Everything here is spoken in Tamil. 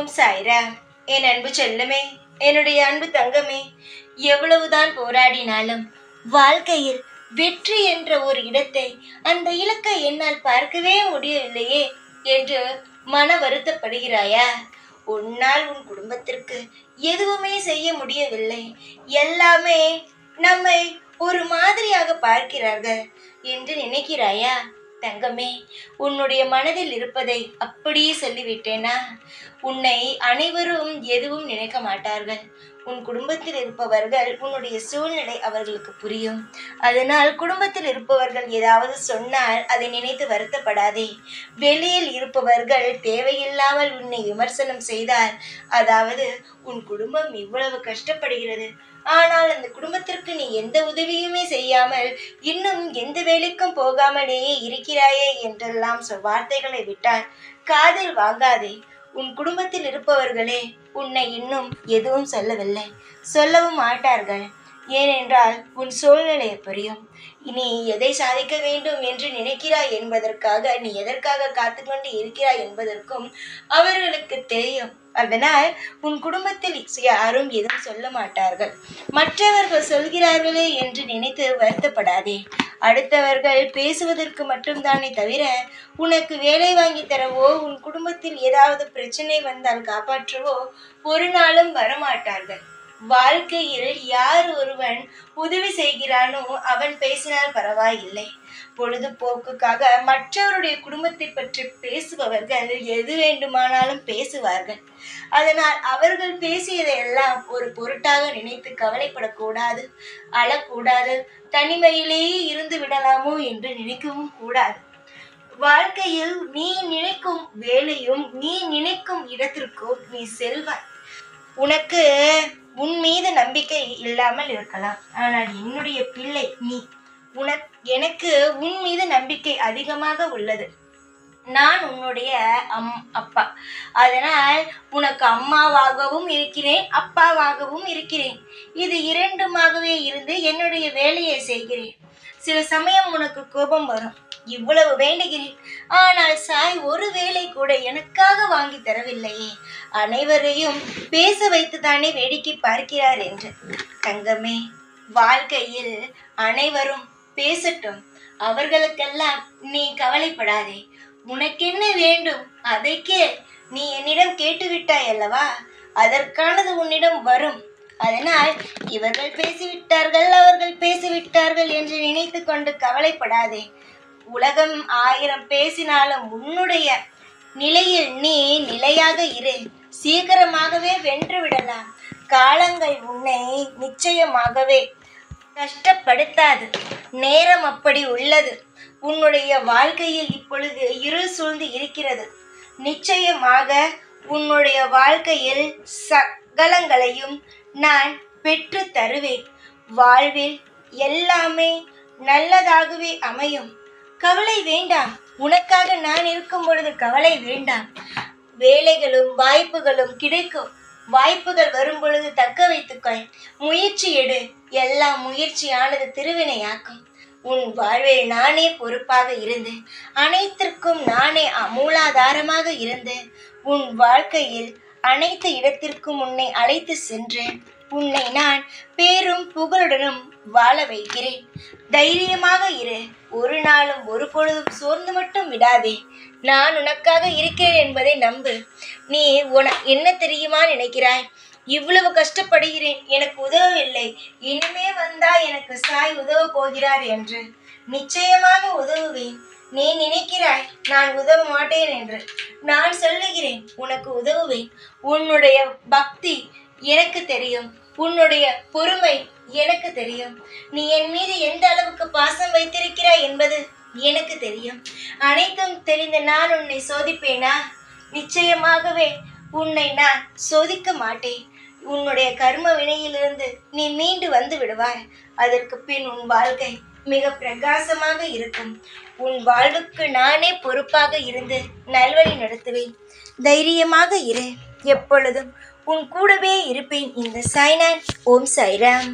ஓம் சாய்ராம். என் அன்பு செல்லமே, என்னுடைய அன்பு தங்கமே, எவ்வளவுதான் போராடினாலும் வாழ்க்கையில் வெற்றி என்ற ஒரு இடத்தை, அந்த இலக்கை என்னால் பார்க்கவே முடியவில்லையே என்று மன வருத்தப்படுகிறாயா? உன்னால் உன் குடும்பத்திற்கு எதுவுமே செய்ய முடியவில்லை, எல்லாமே நம்மை ஒரு மாதிரியாக பார்க்கிறார்கள் என்று நினைக்கிறாயா? தங்கமே, உன்னுடைய மனதில் இருப்பதை அப்படியே சொல்லிவிட்டேனா? உன்னை அனைவரும் எதுவும் நினைக்க மாட்டார்கள். உன் குடும்பத்தில் இருப்பவர்கள், உன்னுடைய சூழ்நிலை அவர்களுக்கு புரியும். அதனால் குடும்பத்தில் இருப்பவர்கள் ஏதாவது சொன்னால் அதை நினைத்து வருத்தப்படாதே. வெளியில் இருப்பவர்கள் தேவையில்லாமல் உன்னை விமர்சனம் செய்தால், அதாவது உன் குடும்பம் இவ்வளவு கஷ்டப்படுகிறது, ஆனால் அந்த குடும்பத்திற்கு நீ எந்த உதவியுமே செய்யாமல் இன்னும் எந்த வேலைக்கும் போகாமலேயே இருக்கிறாயே என்றெல்லாம் வார்த்தைகளை விட்டால் காதில் வாங்காதே. உன் குடும்பத்தில் இருப்பவர்களே உன்னை இன்னும் எதுவும் சொல்லவில்லை, சொல்லவும் மாட்டார்கள். ஏனென்றால் உன் சூழ்நிலை புரியும். நீ எதை சாதிக்க வேண்டும் என்று நினைக்கிறாய் என்பதற்காக, நீ எதற்காக காத்து கொண்டு இருக்கிறாய் என்பதற்கும் அவர்களுக்கு தெரியும். அதனால் உன் குடும்பத்தில் யாரும் எதுவும் சொல்ல மாட்டார்கள். மற்றவர்கள் சொல்கிறார்களே என்று நினைத்து வருத்தப்படாதே. அடுத்தவர்கள் பேசுவதற்கு மட்டும்தானே தவிர உனக்கு வேலை வாங்கி தரவோ, உன் குடும்பத்தில் ஏதாவது பிரச்சனை வந்தால் காப்பாற்றவோ ஒரு நாளும் வரமாட்டார்கள். வாழ்க்கையில் யார் ஒருவன் உதவி செய்கிறானோ அவன் பேசினால் பரவாயில்லை. பொழுதுபோக்குக்காக மற்றவருடைய குடும்பத்தை பற்றி பேசுபவர்கள் எது வேண்டுமானாலும் பேசுவார்கள். அதனால் அவர்கள் பேசியதையெல்லாம் ஒரு பொருட்டாக நினைத்து கவலைப்படக்கூடாது, அழக்கூடாது, தனிமையிலேயே இருந்து விடலாமோ என்று நினைக்கவும் கூடாது. வாழ்க்கையில் நீ நினைக்கும் வேலையும் நீ நினைக்கும் இடத்திற்கும் நீ செல்வாய். உனக்கு உன் மீது நம்பிக்கை இல்லாமல் இருக்கலாம், ஆனால் என்னுடைய பிள்ளை நீ, எனக்கு உன் மீது நம்பிக்கை அதிகமாக உள்ளது. நான் உன்னுடைய அப்பா. அதனால் உனக்கு அம்மாவாகவும் இருக்கிறேன், அப்பாவாகவும் இருக்கிறேன். இது இரண்டுமாகவே இருந்து என்னுடைய வேலையை செய்கிறேன். சில சமயம் உனக்கு கோபம் வரும், இவ்வளவு வேண்டுகிறேன், ஆனால் சாய் ஒரு வேளை கூட எனக்காக வாங்கி தரவில்லையே, அனைவரையும் பேச வைத்துதானே வேடிக்கை பார்க்கிறார் என்று. தங்கமே, வாழ்க்கையில் அனைவரும் பேசட்டும், அவர்களுக்கெல்லாம் நீ கவலைப்படாதே. உனக்கென்ன வேண்டும் அதை கேள். நீ என்னிடம் கேட்டுவிட்டாய் அல்லவா, அதற்கானது உன்னிடம் வரும். அதனால் இவர்கள் பேசிவிட்டார்கள், அவர்கள் பேசிவிட்டார்கள் என்று நினைத்து கொண்டு கவலைப்படாதே. உலகம் 1000 பேசினாலும் உன்னுடைய நிலையில் நீ நிலையாக இரு. சீக்கிரமாகவே வென்று விடலாம். காலங்கள் உன்னை நிச்சயமாகவே கஷ்டப்படுத்தாது. நேரம் அப்படி உள்ளது. உன்னுடைய வாழ்க்கையில் இப்பொழுது இருள் சூழ்ந்து இருக்கிறது. நிச்சயமாக உன்னுடைய வாழ்க்கையில் சகலங்களையும் நான் பெற்று தருவேன். வாழ்வில் எல்லாமே நல்லதாகவே அமையும். கவலை வேண்டாம். உனக்காக நான் இருக்கும் பொழுது கவலை வேண்டாம். வேலைகளும் வாய்ப்புகளும் கிடைக்கும். வாய்ப்புகள் வரும் பொழுது தக்க வைத்துக்கொள். முயற்சி எடு. எல்லா முயற்சியானது திருவினையாக்கும். உன் வாழ்வில் நானே பொறுப்பாக இருந்து, அனைத்திற்கும் நானே மூலாதாரமாக இருந்து, உன் வாழ்க்கையில் அனைத்து இடத்திற்கும் உன்னை அழைத்து சென்று உன்னை நான் பேரும் புகழுடனும் வாழ வைக்கிறேன். தைரியமாக இரு. ஒரு நாளும் ஒரு பொழுதும் சோர்ந்து மட்டும் விடாதே. நான் உனக்காக இருக்கிறேன் என்பதை நம்பு. நீ என்ன தெரியுமா நினைக்கிறாய்? இவ்வளவு கஷ்டப்படுகிறேன், எனக்கு உதவவில்லை, இனிமே வந்தா எனக்கு சாய் உதவ போகிறார் என்று. நிச்சயமாக உதவுவேன். நீ நினைக்கிறாய் நான் உதவ மாட்டேன் என்று. நான் சொல்லுகிறேன், உனக்கு உதவுவேன். உன்னுடைய பக்தி எனக்கு தெரியும், உன்னுடைய பொறுமை எனக்கு தெரியும். நீ என் மீது எந்த அளவுக்கு பாசம் வைத்திருக்கிறாய் என்பது எனக்கு தெரியும். அனைத்தும் தெரிந்த நான் உன்னை சோதிப்பேனா? நிச்சயமாகவே உன்னை நான் சோதிக்க மாட்டேன். உன்னுடைய கர்ம வினையிலிருந்து நீ மீண்டு வந்து விடுவாய். அதற்கு பின் உன் வாழ்க்கை மிக பிரகாசமாக இருக்கும். உன் வாழ்வுக்கு நானே பொறுப்பாக இருந்து நல்வழி நடத்துவேன். தைரியமாக இரு. எப்பொழுதும் உன் கூடவே இருப்பேன். இந்த சாய்நான். ஓம் சாய்ராம்.